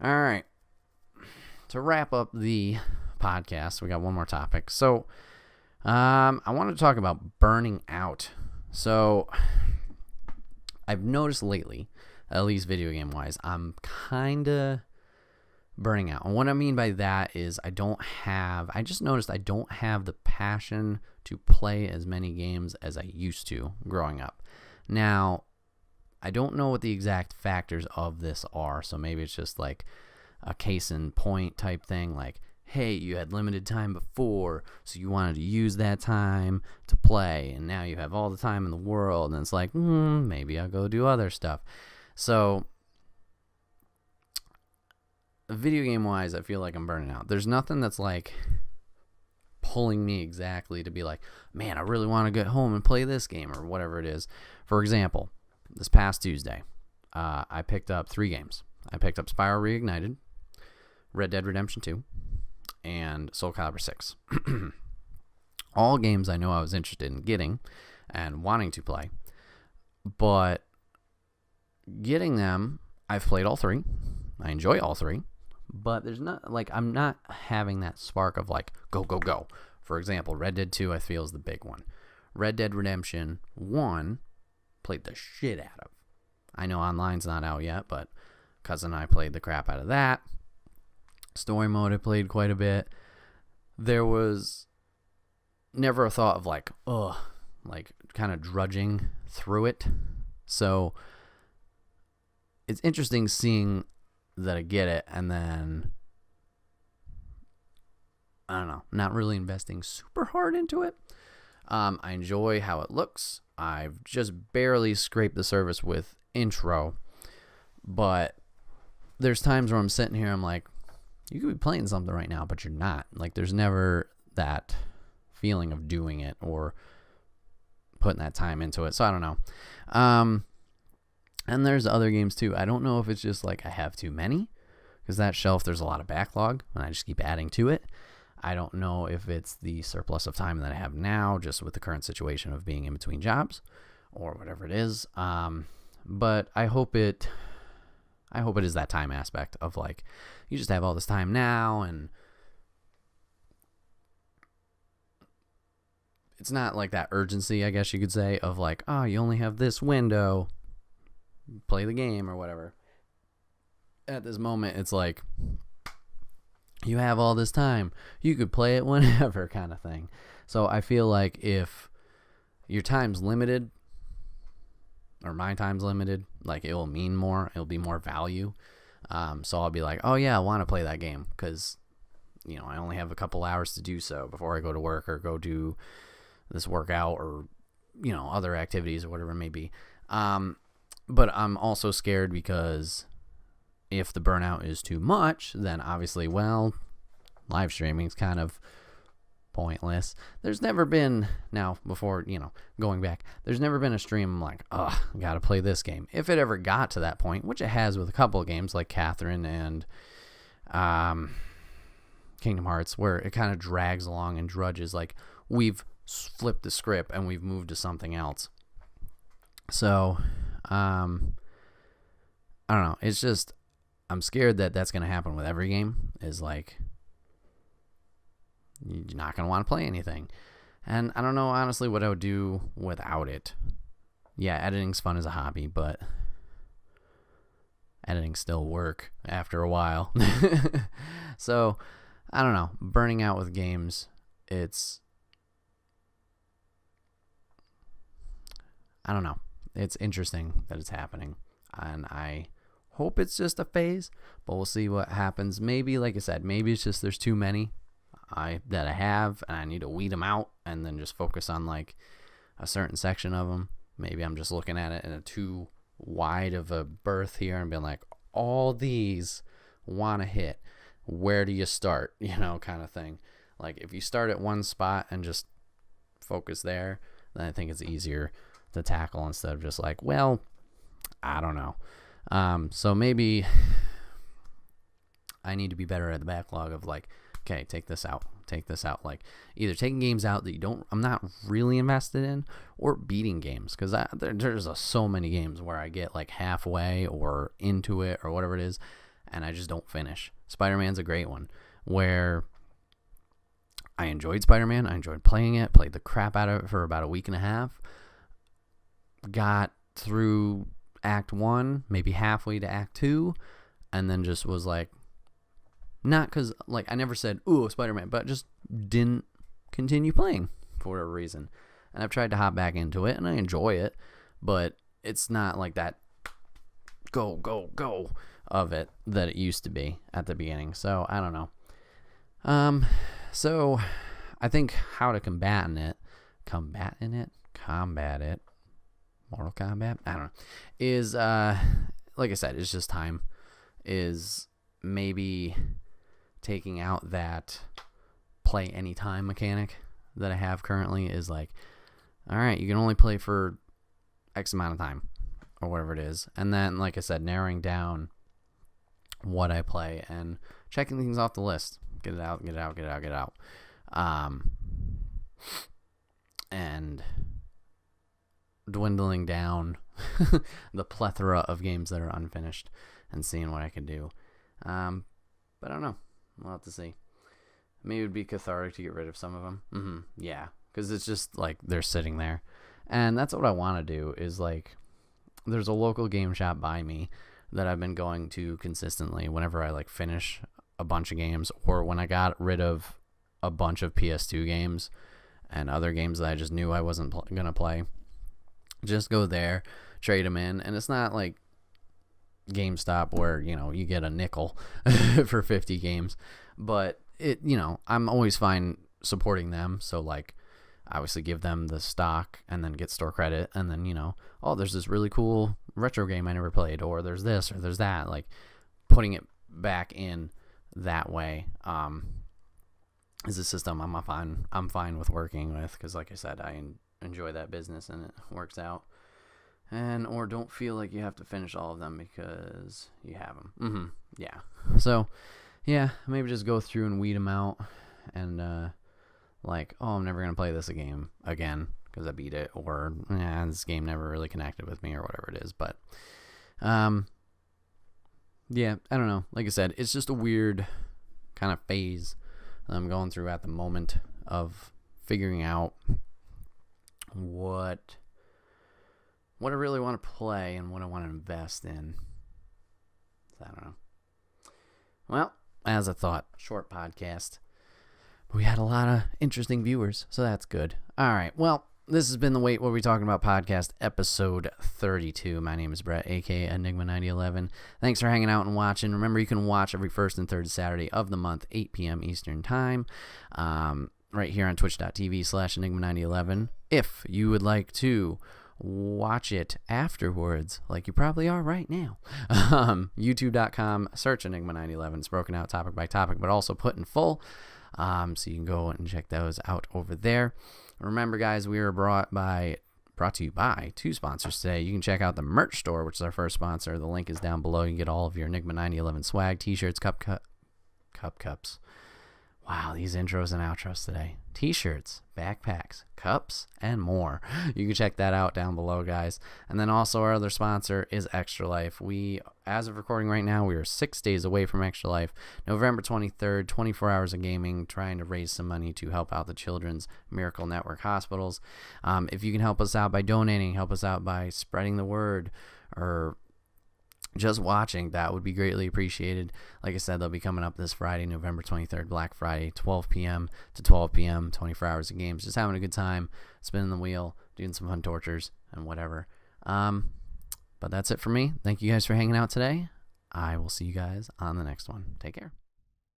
All right. To wrap up the podcast, we got one more topic. So, I want to talk about burning out. So, I've noticed lately, at least video game wise, I'm kind of burning out. And what I mean by that is I just noticed I don't have the passion to play as many games as I used to growing up. Now, I don't know what the exact factors of this are, so maybe it's just like a case in point type thing, like, hey, you had limited time before, so you wanted to use that time to play, and now you have all the time in the world, and it's like, maybe I'll go do other stuff. So, video game wise, I feel like I'm burning out. There's nothing that's like pulling me exactly to be like, man, I really want to get home and play this game or whatever it is. For example, this past Tuesday, I picked up 3 games. I picked up Spyro Reignited, Red Dead Redemption 2, and Soul Calibur 6. All games I know I was interested in getting and wanting to play, but getting them, I've played all 3. I enjoy all 3, but there's not, like, I'm not having that spark of like, go, go, go. For example, Red Dead 2 I feel is the big one. Red Dead Redemption 1, played the shit out of. I know online's not out yet, but cousin and I played the crap out of that. Story mode I played quite a bit. There was never a thought of like, like kind of drudging through it. So it's interesting seeing that I get it and then, I don't know, not really investing super hard into it. I enjoy how it looks. I've just barely scraped the surface with intro, but there's times where I'm sitting here, I'm like, you could be playing something right now, but you're not. Like, there's never that feeling of doing it or putting that time into it. So I don't know. And there's other games too. I don't know if it's just like I have too many, because that shelf, there's a lot of backlog and I just keep adding to it. I don't know if it's the surplus of time that I have now, just with the current situation of being in between jobs or whatever it is. But I hope it is that time aspect of like, you just have all this time now, and it's not like that urgency, I guess you could say, of like, oh, you only have this window, play the game or whatever. At this moment, it's like, you have all this time, you could play it whenever, kind of thing. So I feel like if your time's limited, or my time's limited, like, it will mean more, it'll be more value. So I'll be like, oh yeah, I want to play that game because, you know, I only have a couple hours to do so before I go to work or go do this workout or, you know, other activities or whatever it may be. But I'm also scared because if the burnout is too much, then obviously, well, live streaming is kind of pointless. There's never been, now before, you know, going back, there's never been a stream I'm like, I gotta play this game. If it ever got to that point, which it has with a couple of games like Catherine and Kingdom Hearts, where it kind of drags along and drudges, like we've flipped the script and we've moved to something else. So I don't know, it's just, I'm scared that that's going to happen with every game, is like, you're not going to want to play anything. And I don't know, honestly, what I would do without it. Yeah, editing's fun as a hobby, but editing still work after a while. So, I don't know. Burning out with games, it's, I don't know. It's interesting that it's happening. And I hope it's just a phase, but we'll see what happens. Maybe, like I said, maybe it's just there's too many that I have, and I need to weed them out and then just focus on like a certain section of them. Maybe I'm just looking at it in a too wide of a berth here and being like, all these want to hit. Where do you start? You know, kind of thing. Like, if you start at one spot and just focus there, then I think it's easier to tackle instead of just like, well, I don't know. So maybe I need to be better at the backlog of like, okay, take this out. Like, either taking games out that I'm not really invested in, or beating games. Because there's so many games where I get like halfway or into it or whatever it is, and I just don't finish. Spider-Man's a great one, where I enjoyed Spider-Man. I enjoyed playing it, played the crap out of it for about a week and a half. Got through Act 1, maybe halfway to Act 2, and then just was like, not because, like, I never said, ooh, Spider-Man, but just didn't continue playing for whatever reason. And I've tried to hop back into it, and I enjoy it, but it's not like that go, go, go of it that it used to be at the beginning. So, I don't know. So, I think how to combat it, Mortal Kombat, I don't know, is, like I said, it's just time, is maybe taking out that play anytime mechanic that I have currently. Is like, all right, you can only play for X amount of time, or whatever it is, and then, like I said, narrowing down what I play and checking things off the list. Get it out. And dwindling down the plethora of games that are unfinished and seeing what I can do. But I don't know. We'll have to see. Maybe it would be cathartic to get rid of some of them. Yeah, because it's just like they're sitting there. And that's what I want to do, is like, there's a local game shop by me that I've been going to consistently whenever I like finish a bunch of games, or when I got rid of a bunch of PS2 games and other games that I just knew I wasn't going to play. Just go there, trade them in, and it's not like GameStop where, you know, you get a nickel for 50 games, but it, you know, I'm always fine supporting them. So like, obviously give them the stock and then get store credit, and then, you know, oh, there's this really cool retro game I never played, or there's this or there's that, like putting it back in that way is a system I'm fine with working with, because like I said, I enjoy that business and it works out. And or don't feel like you have to finish all of them because you have them. Yeah. So yeah, maybe just go through and weed them out, and like, oh, I'm never gonna play this again because I beat it, or this game never really connected with me, or whatever it is. But yeah, I don't know. Like I said, it's just a weird kind of phase that I'm going through at the moment of figuring out what I really want to play and what I want to invest in. I don't know. Well, as I thought, short podcast. But we had a lot of interesting viewers, so that's good. All right, well, this has been the Wait What Are We Talking About podcast, episode 32. My name is Brett, aka Enigma9011. Thanks for hanging out and watching. Remember, you can watch every first and third Saturday of the month, 8 p.m. Eastern Time, right here on twitch.tv/Enigma9011. If you would like to watch it afterwards, like you probably are right now, youtube.com, search Enigma9011. It's broken out topic by topic, but also put in full, so you can go and check those out over there. Remember, guys, we are brought to you by two sponsors today. You can check out the merch store, which is our first sponsor. The link is down below. You can get all of your Enigma 9011 swag, t-shirts, cups. Wow, these intros and outros today. T-shirts, backpacks, cups, and more. You can check that out down below, guys. And then also our other sponsor is Extra Life. We, as of recording right now, we are 6 days away from Extra Life. November 23rd, 24 hours of gaming, trying to raise some money to help out the Children's Miracle Network hospitals. If you can help us out by donating, help us out by spreading the word, or just watching, that would be greatly appreciated. Like I said, they'll be coming up this Friday, November 23rd, Black Friday, 12 p.m. to 12 p.m., 24 hours of games. Just having a good time, spinning the wheel, doing some fun tortures, and whatever. But that's it for me. Thank you guys for hanging out today. I will see you guys on the next one. Take care.